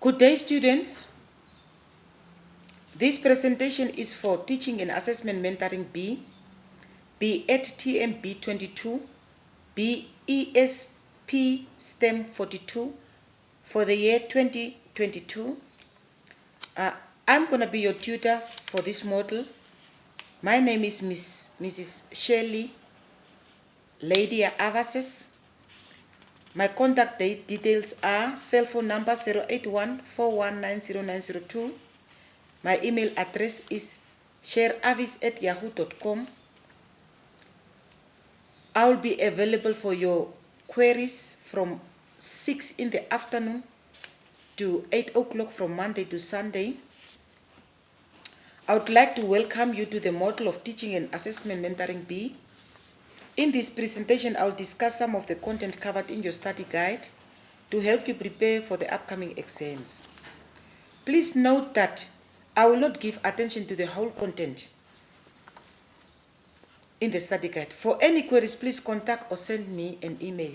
Good day, students. This presentation is for Teaching and Assessment Mentoring B, B at TMB 22, BESP STEM 42 for the year 2022. I'm going to be your tutor for this module. My name is Mrs. Shirley Lydia Avases. My contact details are cell phone number 081-419-0902. My email address is shareavis@yahoo.com. I will be available for your queries from 6 in the afternoon to 8 o'clock from Monday to Sunday. I would like to welcome you to the module of Teaching and Assessment Mentoring B. In this presentation, I will discuss some of the content covered in your study guide to help you prepare for the upcoming exams. Please note that I will not give attention to the whole content in the study guide. For any queries, please contact or send me an email.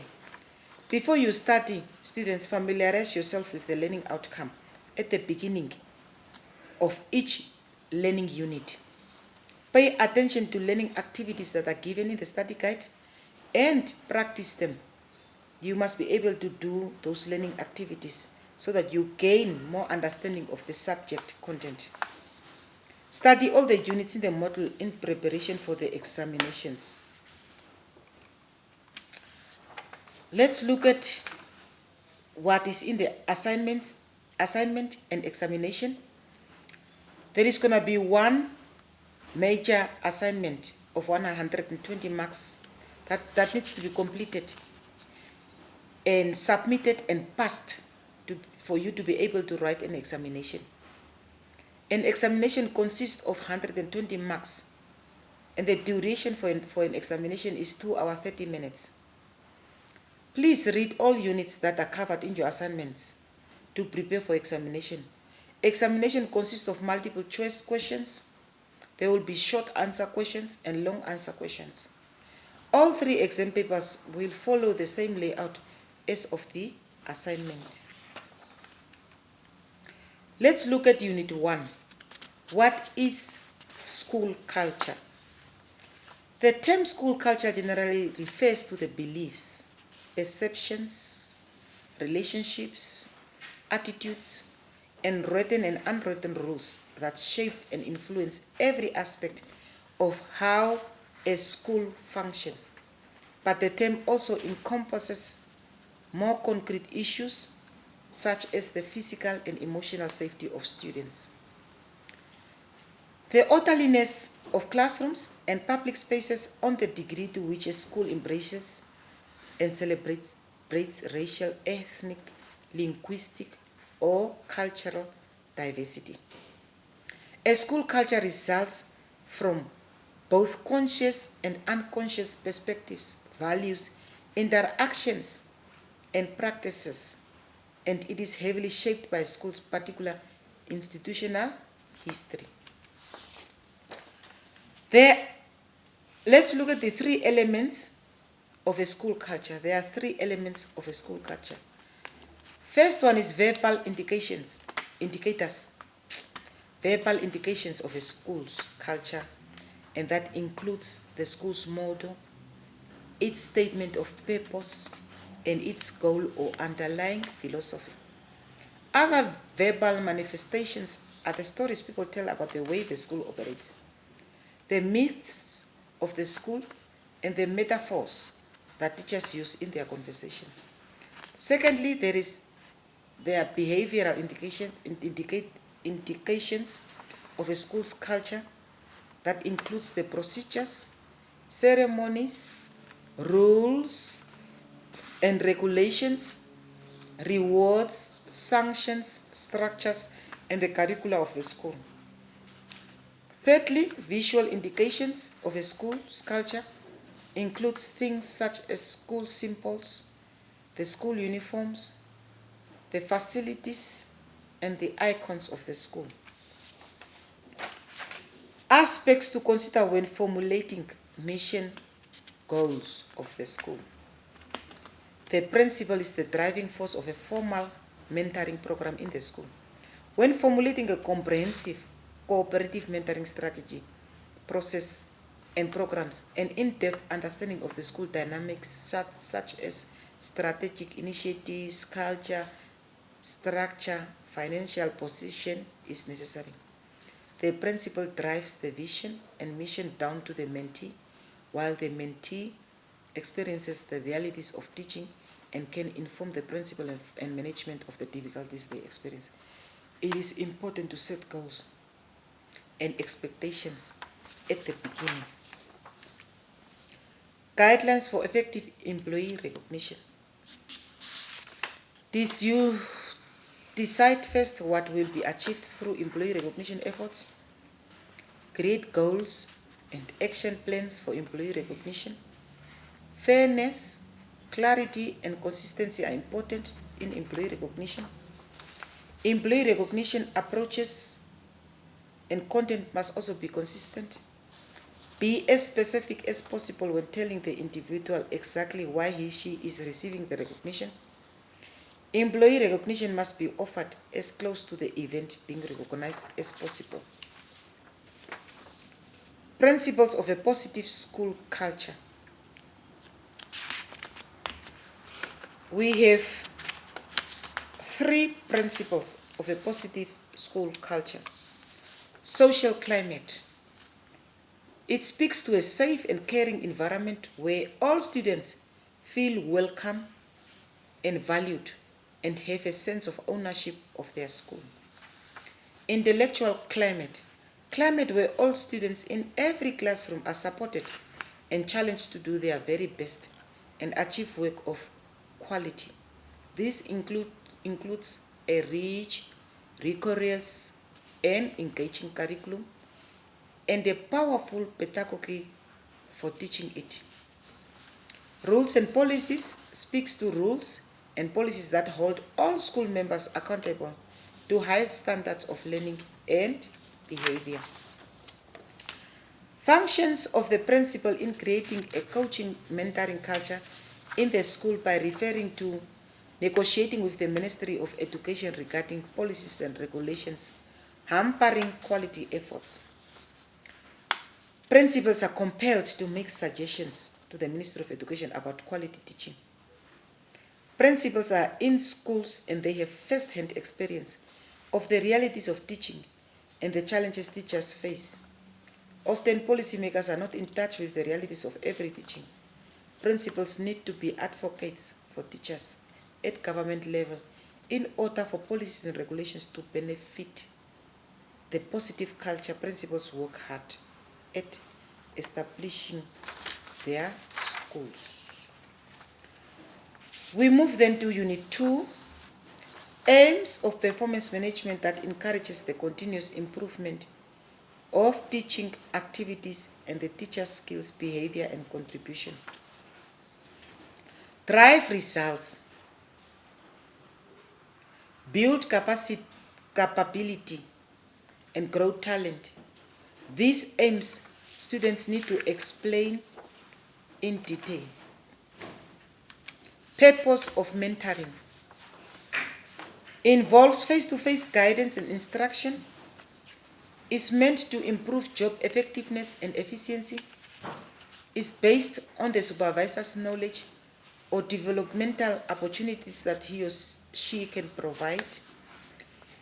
Before you study, students, familiarize yourself with the learning outcome at the beginning of each learning unit. Pay attention to learning activities that are given in the study guide and practice them. You must be able to do those learning activities so that you gain more understanding of the subject content. Study all the units in the module in preparation for the examinations. Let's look at what is in the assignment and examination. There is going to be one major assignment of 120 marks that needs to be completed and submitted and passed for you to be able to write an examination. An examination consists of 120 marks, and the duration for an examination is 2 hours 30 minutes. Please read all units that are covered in your assignments to prepare for examination. Examination consists of multiple choice questions. There will be short answer questions and long answer questions. All 3 exam papers will follow the same layout as of the assignment. Let's look at Unit 1. What is school culture? The term school culture generally refers to the beliefs, perceptions, relationships, attitudes, and written and unwritten rules that shape and influence every aspect of how a school functions. But the term also encompasses more concrete issues such as the physical and emotional safety of students. The orderliness of classrooms and public spaces on the degree to which a school embraces and celebrates racial, ethnic, linguistic, or cultural diversity. A school culture results from both conscious and unconscious perspectives, values, interactions, and practices, and it is heavily shaped by a school's particular institutional history. Let's look at the 3 elements of a school culture. There are 3 elements of a school culture. First one is verbal indicators of a school's culture, and that includes the school's motto, its statement of purpose, and its goal or underlying philosophy. Other verbal manifestations are the stories people tell about the way the school operates, the myths of the school, and the metaphors that teachers use in their conversations. Secondly, there are behavioral indications of a school's culture that includes the procedures, ceremonies, rules, and regulations, rewards, sanctions, structures, and the curricula of the school. Thirdly, visual indications of a school's culture includes things such as school symbols, the school uniforms, the facilities, and the icons of the school. Aspects to consider when formulating mission goals of the school. The principal is the driving force of a formal mentoring program in the school. When formulating a comprehensive cooperative mentoring strategy, process, and programs, an in-depth understanding of the school dynamics such as strategic initiatives, culture, structure, financial position is necessary. The principal drives the vision and mission down to the mentee, while the mentee experiences the realities of teaching and can inform the principal and management of the difficulties they experience. It is important to set goals and expectations at the beginning. Guidelines for effective employee recognition. You decide first what will be achieved through employee recognition efforts. Create goals and action plans for employee recognition. Fairness, clarity, and consistency are important in employee recognition. Employee recognition approaches and content must also be consistent. Be as specific as possible when telling the individual exactly why he/she is receiving the recognition. Employee recognition must be offered as close to the event being recognized as possible. Principles of a positive school culture. We have 3 principles of a positive school culture. Social climate. It speaks to a safe and caring environment where all students feel welcome and valued and have a sense of ownership of their school. Intellectual climate. Climate where all students in every classroom are supported and challenged to do their very best and achieve work of quality. This includes a rich, rigorous, and engaging curriculum and a powerful pedagogy for teaching it. Rules and policies speaks to rules and policies that hold all school members accountable to high standards of learning and behavior. Functions of the principal in creating a coaching mentoring culture in the school by referring to negotiating with the Ministry of Education regarding policies and regulations hampering quality efforts. Principals are compelled to make suggestions to the Ministry of Education about quality teaching. Principals are in schools and they have first-hand experience of the realities of teaching and the challenges teachers face. Often policymakers are not in touch with the realities of every teaching. Principals need to be advocates for teachers at government level in order for policies and regulations to benefit the positive culture. Principals work hard at establishing their schools. We move then to Unit 2, aims of performance management that encourages the continuous improvement of teaching activities and the teacher's skills, behavior, and contribution. Drive results, build capability, and grow talent. These aims students need to explain in detail. Purpose of mentoring involves face-to-face guidance and instruction, is meant to improve job effectiveness and efficiency, is based on the supervisor's knowledge or developmental opportunities that he or she can provide,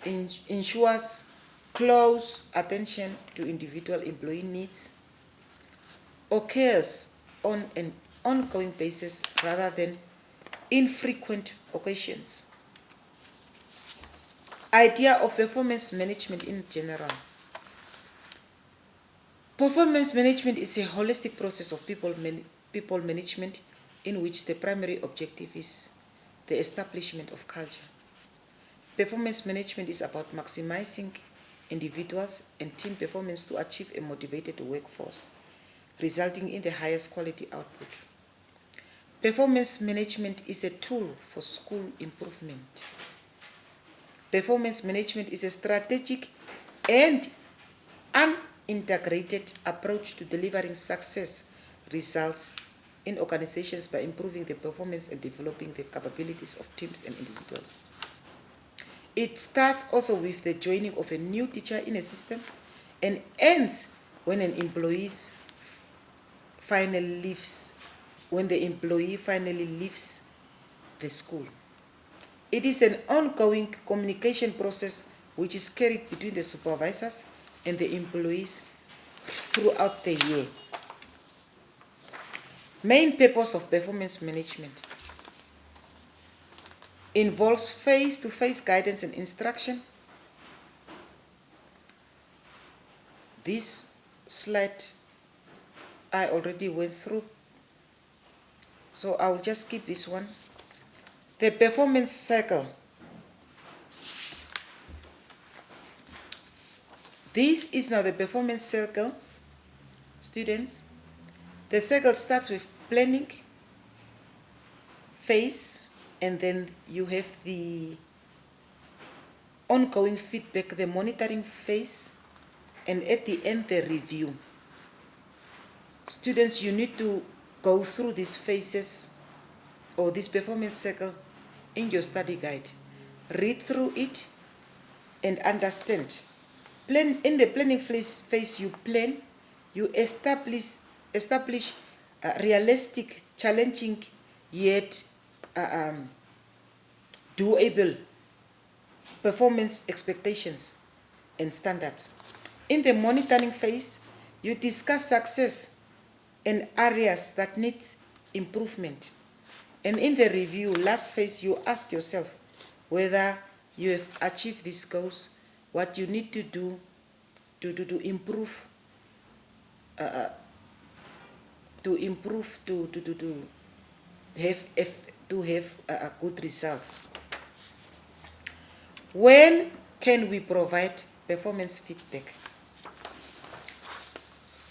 ensures close attention to individual employee needs, occurs on an ongoing basis rather than infrequent occasions. Idea of performance management in general. Performance management is a holistic process of people management in which the primary objective is the establishment of culture. Performance management is about maximizing individuals and team performance to achieve a motivated workforce, resulting in the highest quality output. Performance management is a tool for school improvement. Performance management is a strategic and integrated approach to delivering success results in organizations by improving the performance and developing the capabilities of teams and individuals. It starts also with the joining of a new teacher in a system and ends when an employee finally leaves, when the employee finally leaves the school. It is an ongoing communication process which is carried between the supervisors and the employees throughout the year. Main purpose of performance management involves face-to-face guidance and instruction. This slide I already went through, so I'll just skip this one. The performance cycle. This is now the performance cycle, students. The cycle starts with planning phase, and then you have the ongoing feedback, the monitoring phase, and at the end, the review. Students, you need to go through these phases or this performance cycle in your study guide. Read through it and understand. In the planning phase, you plan, you establish realistic, challenging, yet doable performance expectations and standards. In the monitoring phase, you discuss success and areas that need improvement. And in the review, last phase, you ask yourself whether you have achieved these goals, what you need to do to improve, to have good results. When can we provide performance feedback?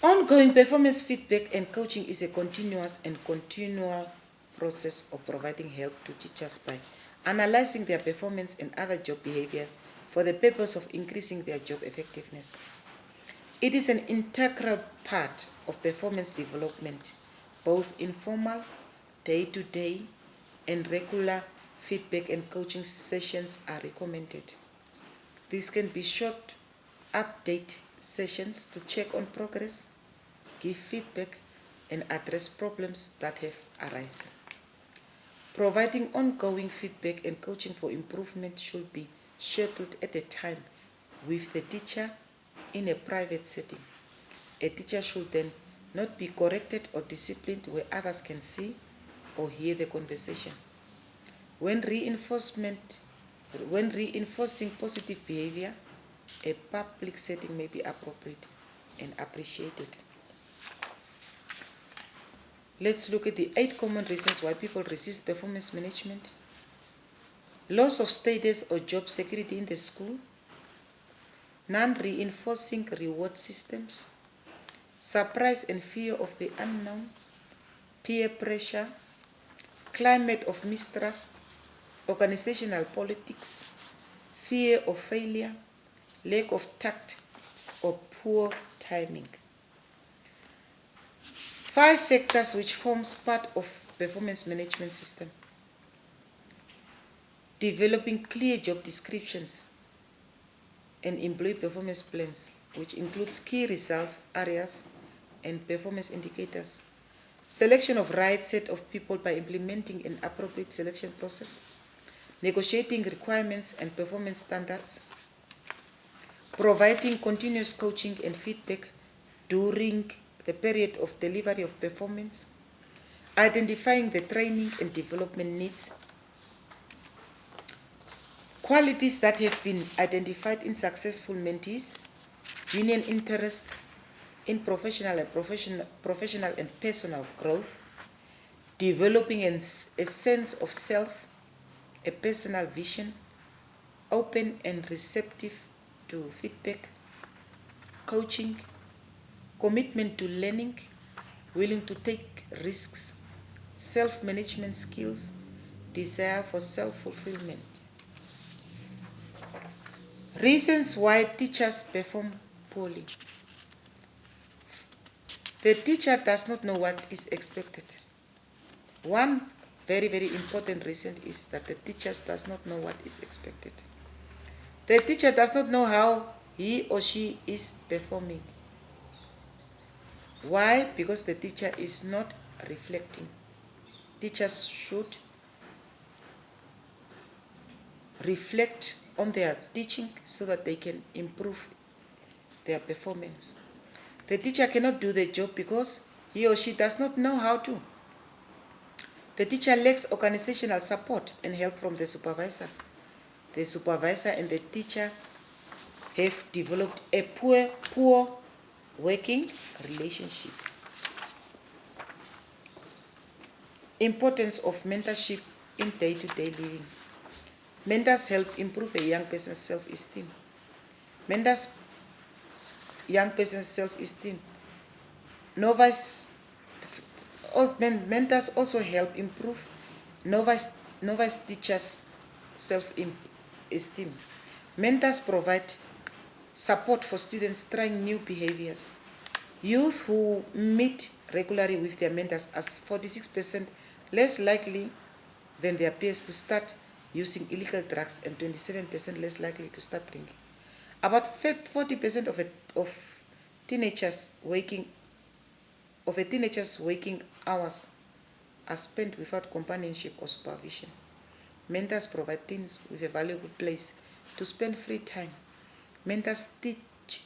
Ongoing performance feedback and coaching is a continuous and continual process of providing help to teachers by analyzing their performance and other job behaviors for the purpose of increasing their job effectiveness. It is an integral part of performance development. Both informal, day-to-day, and regular feedback and coaching sessions are recommended. These can be short update sessions to check on progress, give feedback, and address problems that have arisen. Providing ongoing feedback and coaching for improvement should be scheduled at a time with the teacher in a private setting. A teacher should then not be corrected or disciplined where others can see or hear the conversation. When reinforcing positive behavior, a public setting may be appropriate and appreciated. Let's look at the 8 common reasons why people resist performance management. Loss of status or job security in the school, non-reinforcing reward systems, surprise and fear of the unknown, peer pressure, climate of mistrust, organizational politics, fear of failure, lack of tact, or poor timing. 5 factors which forms part of performance management system. Developing clear job descriptions and employee performance plans, which includes key results areas and performance indicators. Selection of right set of people by implementing an appropriate selection process. Negotiating requirements and performance standards. Providing continuous coaching and feedback during the period of delivery of performance. Identifying the training and development needs. Qualities that have been identified in successful mentees. Genuine interest in professional and personal growth. Developing a sense of self, a personal vision. Open and receptive to feedback. Coaching. Commitment to learning, willing to take risks, self-management skills, desire for self-fulfillment. Reasons why teachers perform poorly. The teacher does not know what is expected. One very, very important reason is that the teacher does not know what is expected. The teacher does not know how he or she is performing. Why? Because the teacher is not reflecting. Teachers should reflect on their teaching so that they can improve their performance. The teacher cannot do the job because he or she does not know how to. The teacher lacks organizational support and help from the supervisor. The supervisor and the teacher have developed a poor working relationship. Importance of mentorship in day-to-day living. Mentors help improve a young person's self-esteem. Mentors young person's self-esteem. Mentors also help improve novice teachers' self-esteem. Mentors provide support for students trying new behaviors. Youth who meet regularly with their mentors are 46% less likely than their peers to start using illegal drugs and 27% less likely to start drinking. About 40% of a teenager's waking hours are spent without companionship or supervision. Mentors provide teens with a valuable place to spend free time. Mentors teach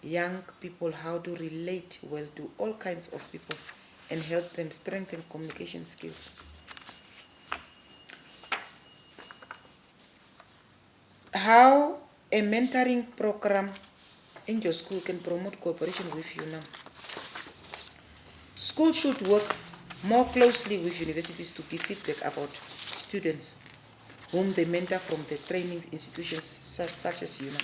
young people how to relate well to all kinds of people and help them strengthen communication skills. How a mentoring program in your school can promote cooperation with you now. Schools should work more closely with universities to give feedback about students whom they mentor from the training institutions such as UNAM.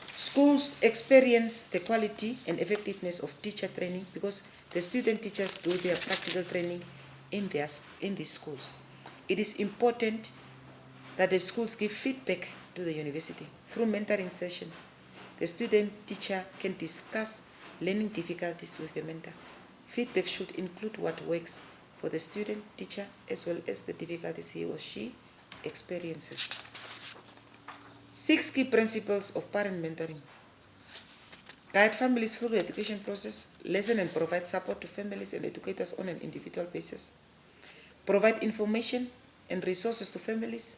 Schools experience the quality and effectiveness of teacher training because the student teachers do their practical training in these schools. It is important that the schools give feedback to the university. Through mentoring sessions, the student teacher can discuss learning difficulties with the mentor. Feedback should include what works for the student teacher as well as the difficulties he or she experiences. 6 key principles of parent mentoring. Guide families through the education process. Listen and provide support to families and educators on an individual basis. Provide information and resources to families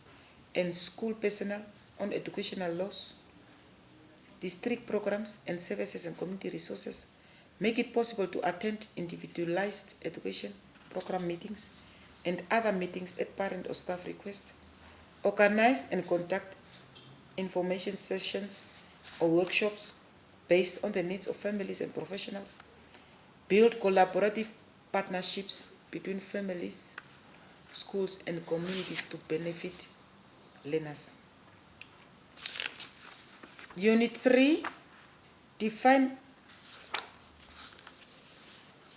and school personnel on educational laws, district programs and services and community resources. Make it possible to attend individualized education program meetings and other meetings at parent or staff request. Organize and conduct information sessions or workshops based on the needs of families and professionals. Build collaborative partnerships between families, schools, and communities to benefit learners. Unit 3, define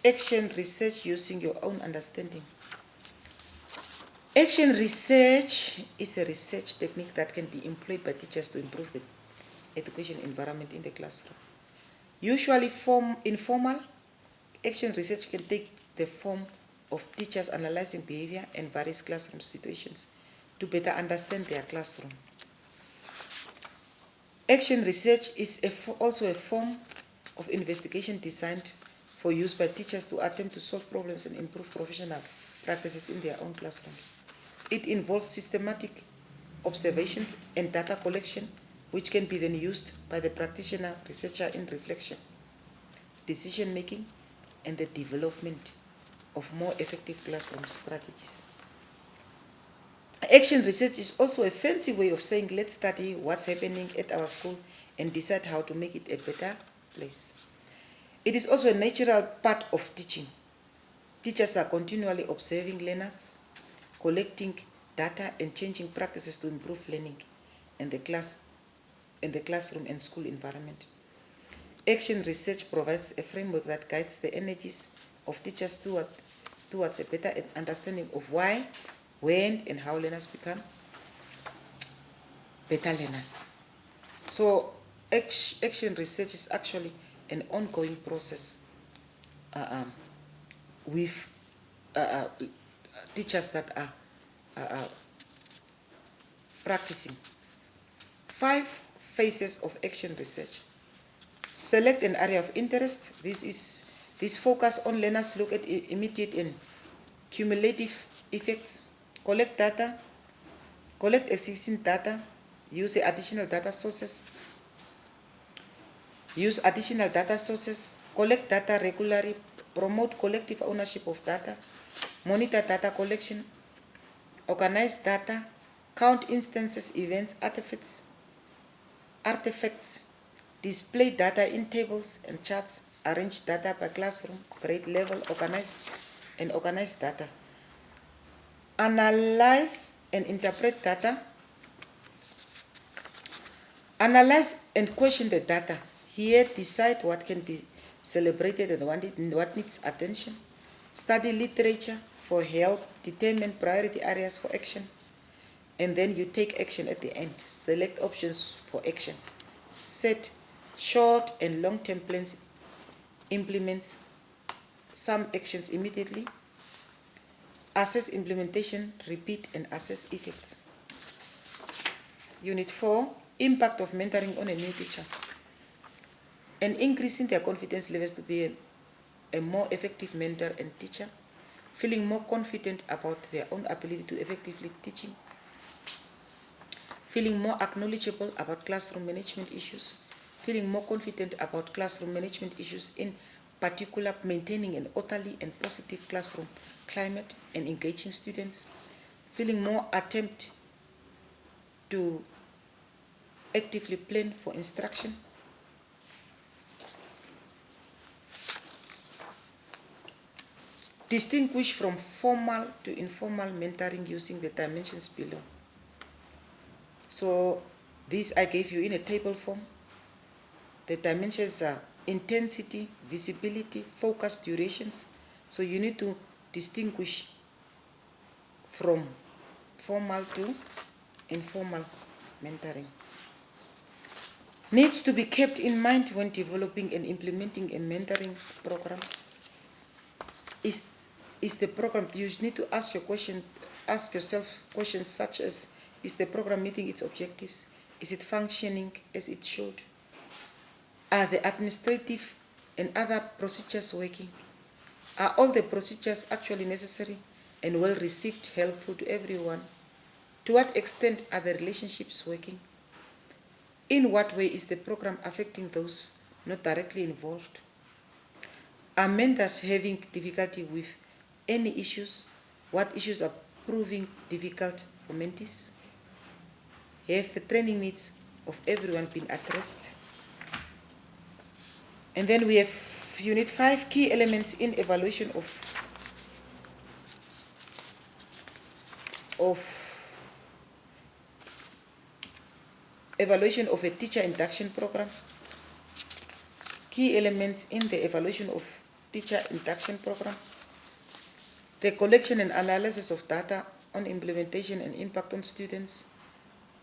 action research using your own understanding. Action research is a research technique that can be employed by teachers to improve the education environment in the classroom. Usually informal, action research can take the form of teachers analyzing behavior and various classroom situations to better understand their classroom. Action research is also a form of investigation designed for use by teachers to attempt to solve problems and improve professional practices in their own classrooms. It involves systematic observations and data collection, which can be then used by the practitioner researcher in reflection, decision making, and the development of more effective classroom strategies. Action research is also a fancy way of saying, let's study what's happening at our school and decide how to make it a better place. It is also a natural part of teaching. Teachers are continually observing learners, collecting data, and changing practices to improve learning in the classroom and school environment. Action research provides a framework that guides the energies of teachers towards a better understanding of why, when, and how learners become better learners. So action research is actually an ongoing process with teachers that are practicing 5 phases of action research. Select an area of interest. This focus on learners look at immediate and cumulative effects. Collect data. Collect existing data. Use additional data sources. Use additional data sources. Collect data regularly. Promote collective ownership of data. Monitor data collection. Organize data. Count instances, events, artifacts. Display data in tables and charts. Arrange data by classroom, grade level, organize data. Analyze and interpret data. Analyze and question the data. Here, decide what can be celebrated and what needs attention. Study literature for help. Determine priority areas for action. And then you take action at the end. Select options for action. Set short and long-term plans. Implement some actions immediately. Assess implementation. Repeat and assess effects. Unit 4, impact of mentoring on a new teacher. And increasing their confidence levels to be a more effective mentor and teacher. Feeling more confident about their own ability to effectively teaching. Feeling more acknowledgeable about classroom management issues. Feeling more confident about classroom management issues, in particular maintaining an orderly and positive classroom climate and engaging students. Feeling more attempt to actively plan for instruction. Distinguish from formal to informal mentoring using the dimensions below. So these I gave you in a table form. The dimensions are intensity, visibility, focus, durations. So you need to distinguish from formal to informal mentoring. Needs to be kept in mind when developing and implementing a mentoring program. Is the program, you need to ask yourself questions such as, is the program meeting its objectives? Is it functioning as it should? Are the administrative and other procedures working? Are all the procedures actually necessary and well received, helpful to everyone? To what extent are the relationships working? In what way is the program affecting those not directly involved? Are mentors having difficulty with any issues? What issues are proving difficult for mentees? Have the training needs of everyone been addressed? And then we have Unit 5, key elements in evaluation evaluation of a teacher induction program. Key elements in the evaluation of teacher induction program. The collection and analysis of data on implementation and impact on students,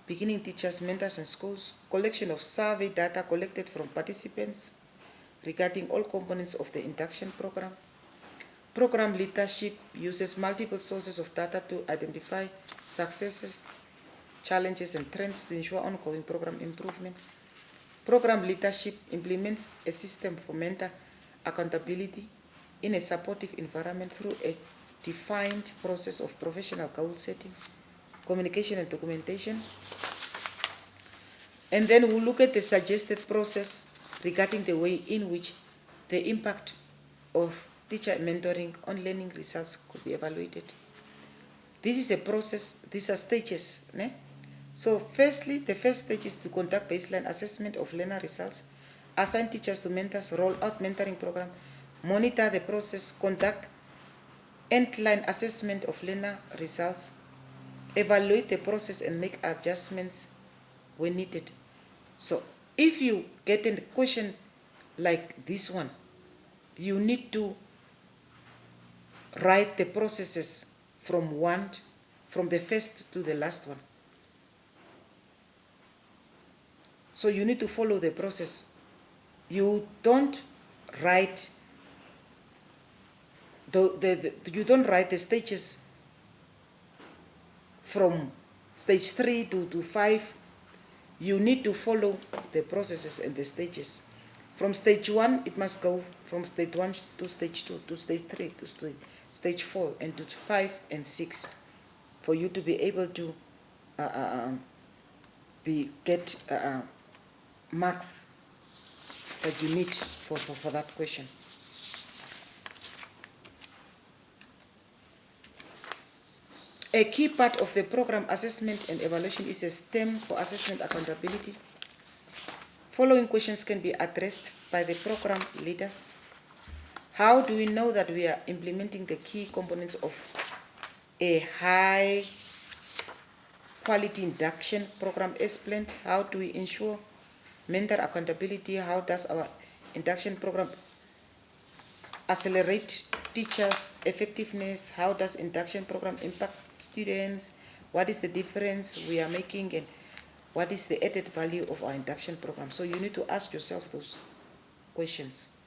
beginning teachers, mentors, and schools. Collection of survey data collected from participants regarding all components of the induction program. Program leadership uses multiple sources of data to identify successes, challenges, and trends to ensure ongoing program improvement. Program leadership implements a system for mentor accountability in a supportive environment through a defined process of professional goal setting, communication, and documentation. And then we'll look at the suggested process regarding the way in which the impact of teacher mentoring on learning results could be evaluated. This is a process, these are stages. Ne? So firstly, the first stage is to conduct baseline assessment of learner results, assign teachers to mentors, roll out mentoring program, monitor the process, conduct end-line assessment of learner results, evaluate the process, and make adjustments when needed. So if you get a question like this one, you need to write the processes from the first to the last one. So you need to follow the process. You don't write the stages from stage 3 to 5 you need to follow the processes and the stages. From stage 1, it must go from stage 1 to stage 2, to stage 3, to stage 4, and to 5 and 6, for you to be able to get marks that you need for that question. A key part of the program assessment and evaluation is a STEM for assessment accountability. Following questions can be addressed by the program leaders. How do we know that we are implementing the key components of a high quality induction program as planned? How do we ensure mentor accountability? How does our induction program accelerate teachers' effectiveness? How does induction program impact students? What is the difference we are making, and what is the added value of our induction program? So you need to ask yourself those questions.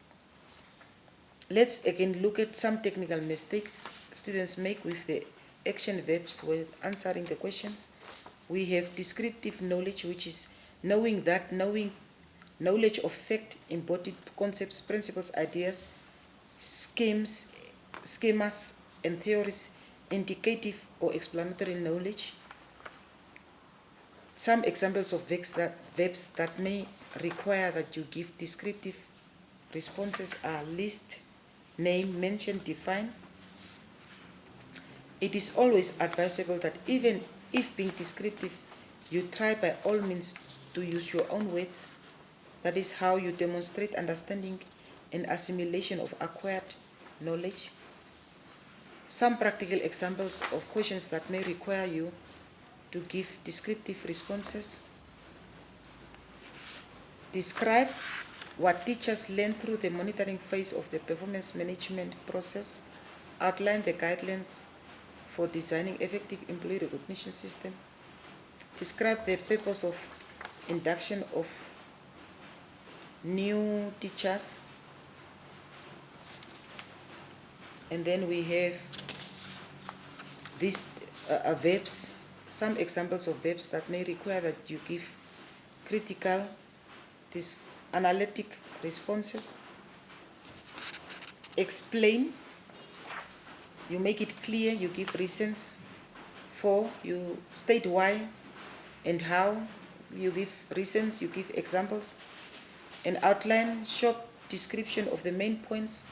Let's again look at some technical mistakes students make with the action verbs when answering the questions. We have descriptive knowledge, which is knowing knowledge of fact, embodied concepts, principles, ideas, schemas, and theories, indicative or explanatory knowledge. Some examples of verbs that may require that you give descriptive responses are list, name, mention, define. It is always advisable that even if being descriptive, you try by all means to use your own words. That is how you demonstrate understanding and assimilation of acquired knowledge. Some practical examples of questions that may require you to give descriptive responses. Describe what teachers learn through the monitoring phase of the performance management process. Outline the guidelines for designing effective employee recognition system. Describe the purpose of induction of new teachers. And then we have these verbs, some examples of verbs that may require that you give critical, analytic responses. Explain, you make it clear, you give reasons. 4, you state why and how, you give reasons, you give examples. And outline, short description of the main points.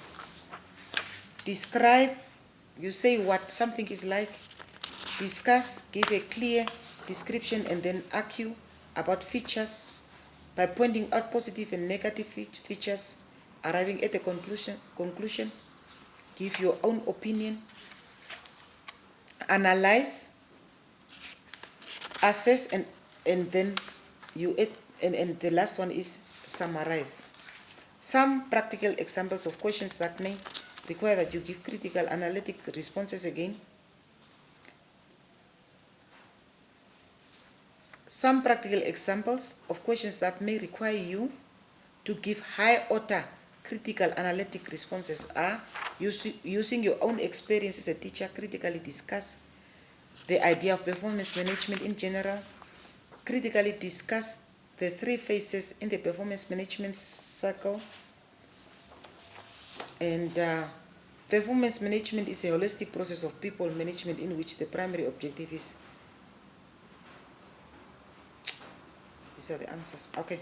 Describe, you say what something is like. Discuss, give a clear description, and then argue about features by pointing out positive and negative features, arriving at a conclusion. Give your own opinion. Analyze, assess, and then and the last one is summarize. Some practical examples of questions that may require that you give critical analytic responses again. Some practical examples of questions that may require you to give high-order critical analytic responses are using your own experience as a teacher, critically discuss the idea of performance management in general, critically discuss the 3 phases in the performance management cycle. And performance management is a holistic process of people management in which the primary objective is. These are the answers. Okay.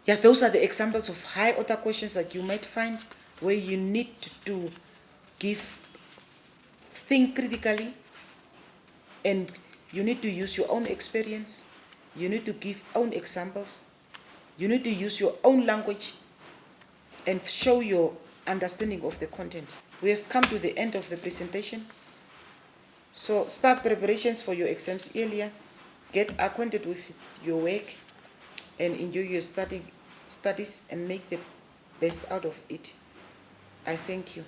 Yeah, those are the examples of high order questions that you might find where you need to think critically, and you need to use your own experience. You need to give own examples. You need to use your own language and show your understanding of the content. We have come to the end of the presentation. So start preparations for your exams earlier. Get acquainted with your work and enjoy your studies and make the best out of it. I thank you.